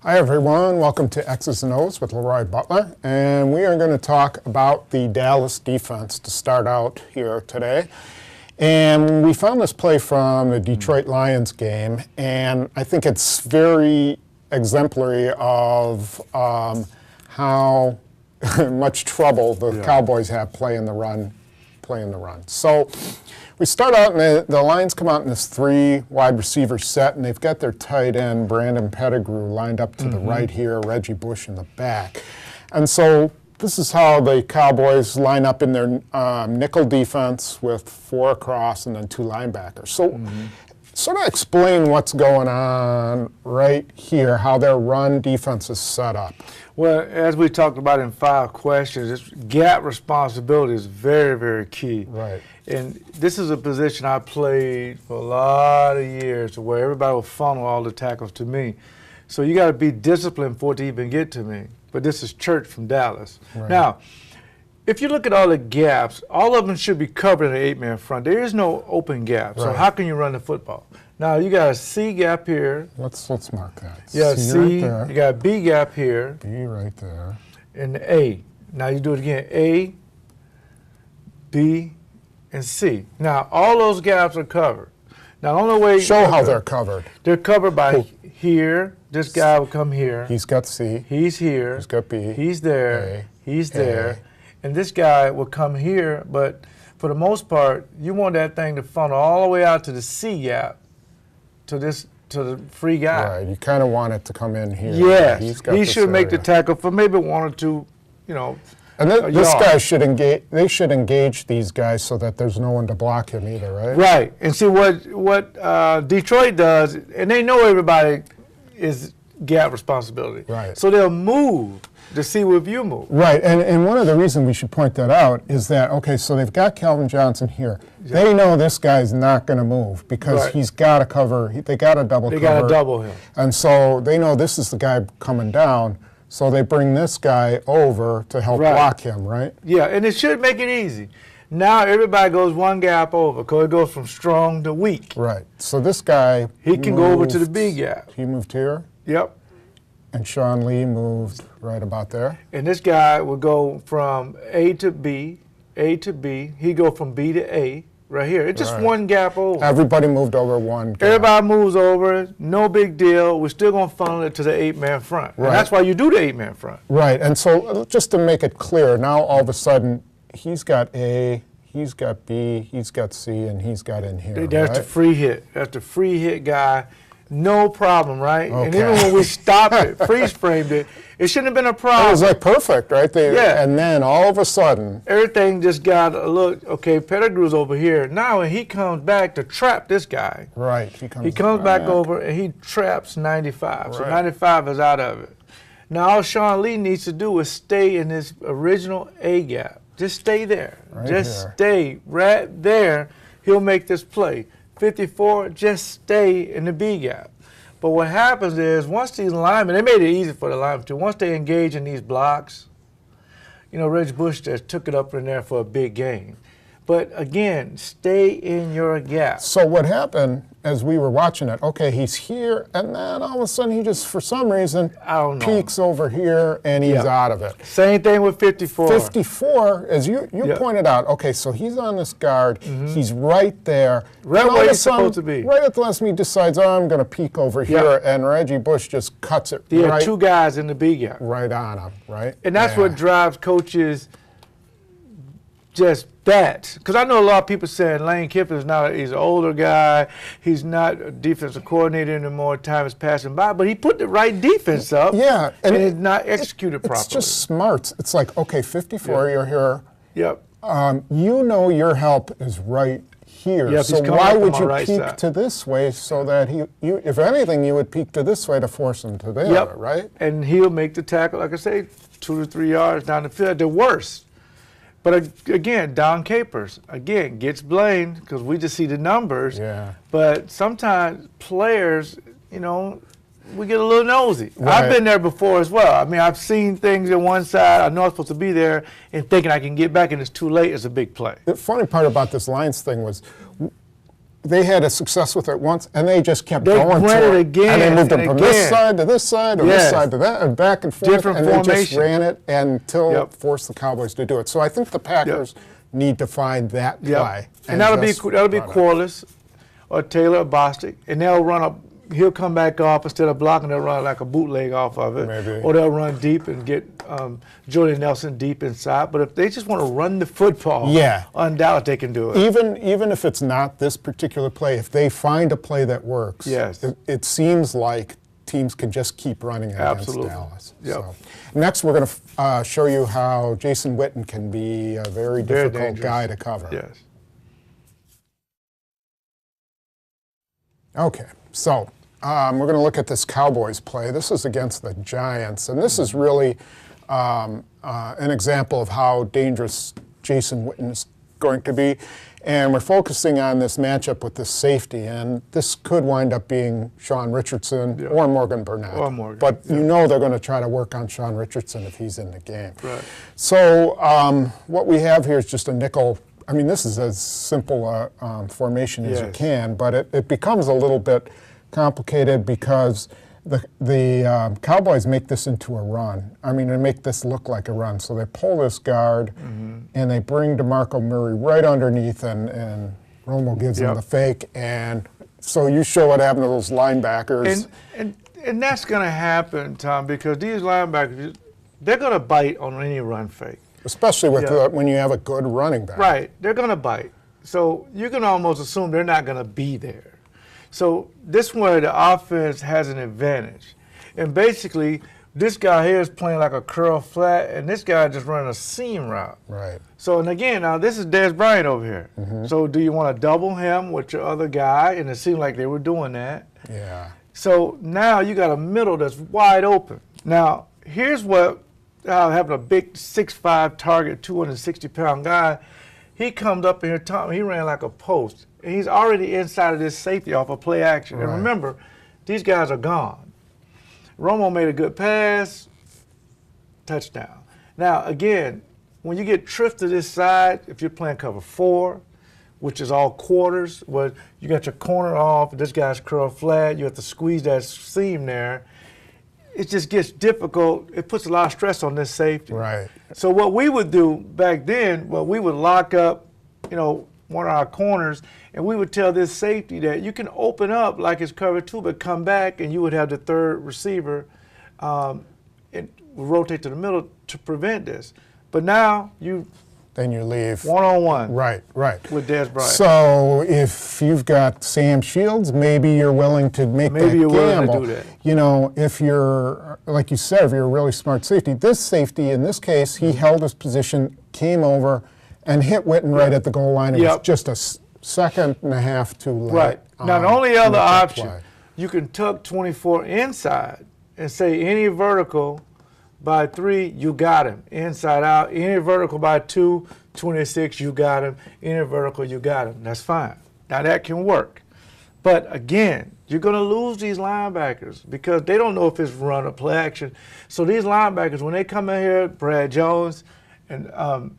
Hi everyone, welcome to X's and O's with LeRoy Butler, and we are going to talk about the Dallas defense to start out here today. And we found this play from the Detroit Lions game, and I think it's very exemplary of how much trouble the Cowboys have playing the run. So we start out, and the Lions come out in this 3 wide receiver set, and they've got their tight end, Brandon Pettigrew, lined up to the right here, Reggie Bush in the back. And so this is how the Cowboys line up in their nickel defense with 4 across and then 2 linebackers. So sort of explain what's going on right here, how their run defense is set up. Well, as we talked about in 5 questions, this gap responsibility is very, very key. Right. And this is a position I played for a lot of years where everybody will funnel all the tackles to me. So you got to be disciplined for it to even get to me. But this is Church from Dallas. Right. Now, if you look at all the gaps, all of them should be covered in an 8-man front. There is no open gap. So how can you run the football? Now, you got a C gap here. Let's mark that. You got C, C, right there. you got a B gap here. B right there. And the A. Now you do it again. A, B, and C. Now, all those gaps are covered. Now, the only way... Show how they're covered. They're covered by here. This guy will come here. He's got C. He's here. He's got B. He's there. A. He's there. And this guy will come here, but for the most part, you want that thing to funnel all the way out to the C gap, to the free guy. Right, you kind of want it to come in here. Yes, he should make the tackle for maybe 1 or 2, And this guy should engage. They should engage these guys so that there's no one to block him either, right? Right. And see what Detroit does, and they know everybody is gap responsibility. Right. So they'll move to see if you move. Right. And one of the reasons we should point that out is that, okay, so they've got Calvin Johnson here. Yeah. They know this guy's not going to move because he's got to cover. They got to double cover. They got to double him. And so they know this is the guy coming down. So they bring this guy over to help block him, right? Yeah, and it should make it easy. Now everybody goes 1 gap over because it goes from strong to weak. Right. So this guy, he can go over to the B gap. He moved here. Yep. And Sean Lee moved right about there. And this guy would go from A to B, A to B. He go from B to A right here. It's just 1 gap over. Everybody moved over 1 gap. Everybody moves over. No big deal. We're still going to funnel it to the 8-man front. Right. And that's why you do the 8-man front. Right. And so just to make it clear, now all of a sudden he's got A, he's got B, he's got C, and he's got in here. That's the free hit. That's the free hit guy. No problem, right? Okay. And even when we stopped it, freeze-framed it, it shouldn't have been a problem. It was like perfect, right? And then all of a sudden, everything just got a look. Okay, Pettigrew's over here. Now when he comes back to trap this guy. Right. He comes back over and he traps 95. Right. So 95 is out of it. Now all Sean Lee needs to do is stay in this original A gap. Just stay there. Stay right there. He'll make this play. 54, just stay in the B gap. But what happens is once these linemen, they made it easy for the linemen too, once they engage in these blocks, Reggie Bush just took it up in there for a big gain. But again, stay in your gap. So what happened as we were watching it, okay, he's here, and then all of a sudden he just, for some reason, peeks over here, and he's out of it. Same thing with 54. 54, as you pointed out, okay, so he's on this guard, he's right there. Right where he's supposed to be. Right at the last minute, he decides, oh, I'm going to peek over here, and Reggie Bush just cuts it right. 2 guys in the B gap. Right on him, right? And that's what drives coaches just that. Because I know a lot of people saying Lane Kiffin he's an older guy, he's not a defensive coordinator anymore, time is passing by, but he put the right defense up and it's not executed properly. It's just smart. It's like, okay, 54, you're here. Yep. Your help is right here. So why would you peek to this way so that if anything, you would peek to this way to force him to there, right? And he'll make the tackle, like I say, 2 to 3 yards down the field. The worst. But again, Don Capers, again, gets blamed because we just see the numbers. Yeah. But sometimes players, we get a little nosy. Right. I've been there before as well. I mean, I've seen things on one side, I know I'm supposed to be there, and thinking I can get back and it's too late is a big play. The funny part about this Lions thing was they had a success with it once, and they just kept going ran to it again, and they moved it from this again. side to this side, or this side to that, and back and forth, Different and they just formation. ran it until it forced the Cowboys to do it. So I think the Packers need to find that play. And that'll be Corliss or Taylor or Bostic, and they'll run up. He'll come back off instead of blocking. They'll run like a bootleg off of it, Maybe. or they'll run deep and get Jordan Nelson deep inside. But if they just want to run the football, undoubtedly they can do it. Even if it's not this particular play, if they find a play that works, it seems like teams can just keep running against Dallas. Yep. So, next, we're going to show you how Jason Whitten can be a very difficult dangerous guy to cover. Yes. Okay, so we're going to look at this Cowboys play. This is against the Giants, and this is really an example of how dangerous Jason Whitten is going to be. And we're focusing on this matchup with this safety, and this could wind up being Sean Richardson or Morgan Burnett. Or Morgan. But you know they're going to try to work on Sean Richardson if he's in the game. Right. So what we have here is just a nickel. I mean, this is as simple a formation as you can, but it becomes a little bit complicated because the Cowboys make this into a run. I mean, they make this look like a run. So they pull this guard, and they bring DeMarco Murray right underneath, and Romo gives him the fake. And so you show what happened to those linebackers. And that's going to happen, Tom, because these linebackers, they're going to bite on any run fake. Especially with when you have a good running back. Right, they're going to bite. So you can almost assume they're not going to be there. So this way the offense has an advantage. And basically, this guy here is playing like a curl flat, and this guy just running a seam route. Right. So, and again, now this is Dez Bryant over here. So do you want to double him with your other guy? And it seemed like they were doing that. Yeah. So now you got a middle that's wide open. Now, here's what having a big 6'5" target, 260-pound guy, he comes up in here, Tom, he ran like a post. And he's already inside of this safety off of play action. And remember, these guys are gone. Romo made a good pass, touchdown. Now, again, when you get tripped to this side, if you're playing cover 4, which is all quarters, where you got your corner off, this guy's curled flat, you have to squeeze that seam there, it just gets difficult. It puts a lot of stress on this safety. Right. So what we would do back then, we would lock up, one of our corners, and we would tell this safety that you can open up like it's cover 2, but come back, and you would have the third receiver and rotate to the middle to prevent this. But now then you leave one-on-one. Right. With Dez Bryant. So if you've got Sam Shields, maybe you're willing to make that gamble. Maybe you're willing to do that. If you're, like you said, if you're a really smart safety, this safety, in this case, he held his position, came over, and hit Whitten right at the goal line. It was just a second and a half too late. Right. Now, the only other option, you can tuck 24 inside and say any vertical by 3, you got him. Inside out, any vertical by 2, 26, you got him. Any vertical, you got him. That's fine. Now, that can work. But again, you're going to lose these linebackers because they don't know if it's run or play action. So these linebackers, when they come in here, Brad Jones and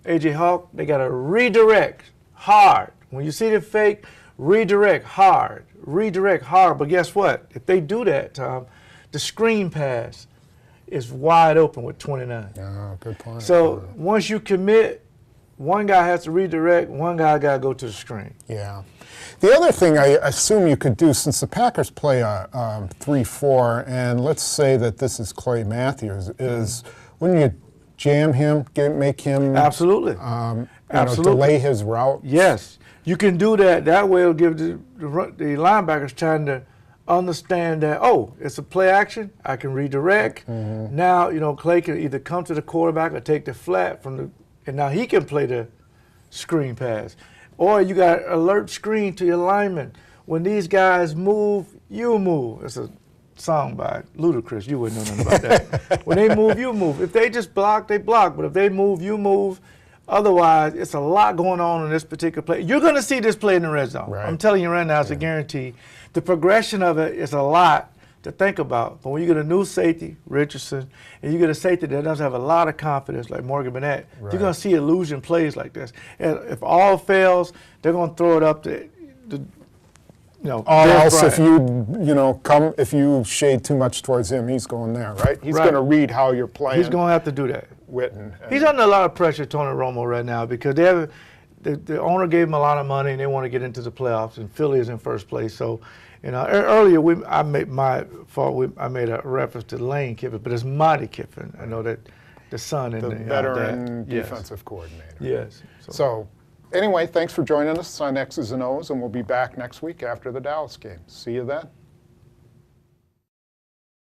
A.J. Hawk, they got to redirect hard. When you see the fake, redirect hard. But guess what? If they do that, Tom, the screen pass is wide open with 29. Oh, good point. So once you commit, one guy has to redirect, one guy got to go to the screen. Yeah. The other thing I assume you could do, since the Packers play a 3-4, and let's say that this is Clay Matthews, is wouldn't you jam him, make him absolutely, delay his route? Yes, you can do that. That way it'll give the linebackers time to understand that, it's a play action, I can redirect. Now, Clay can either come to the quarterback or take the flat and now he can play the screen pass. Or you got alert screen to your lineman. When these guys move, you move. It's a song by Ludacris. You wouldn't know nothing about that. When they move, you move. If they just block, they block. But if they move, you move. Otherwise, it's a lot going on in this particular play. You're going to see this play in the red zone. Right. I'm telling you right now, it's a guarantee. The progression of it is a lot to think about. But when you get a new safety, Richardson, and you get a safety that doesn't have a lot of confidence like Morgan Burnett, you're going to see illusion plays like this. And if all fails, they're going to throw it up to All else, if if you shade too much towards him, he's going there, right? He's going to read how you're playing. He's going to have to do that. Whitten. He's under a lot of pressure, Tony Romo, right now, because the owner gave him a lot of money and they want to get into the playoffs, and Philly is in first place. So, earlier I made a reference to Lane Kiffin, but it's Monty Kiffin. I know that the son and the veteran defensive coordinator. Yes. So, anyway, thanks for joining us on X's and O's, and we'll be back next week after the Dallas game. See you then.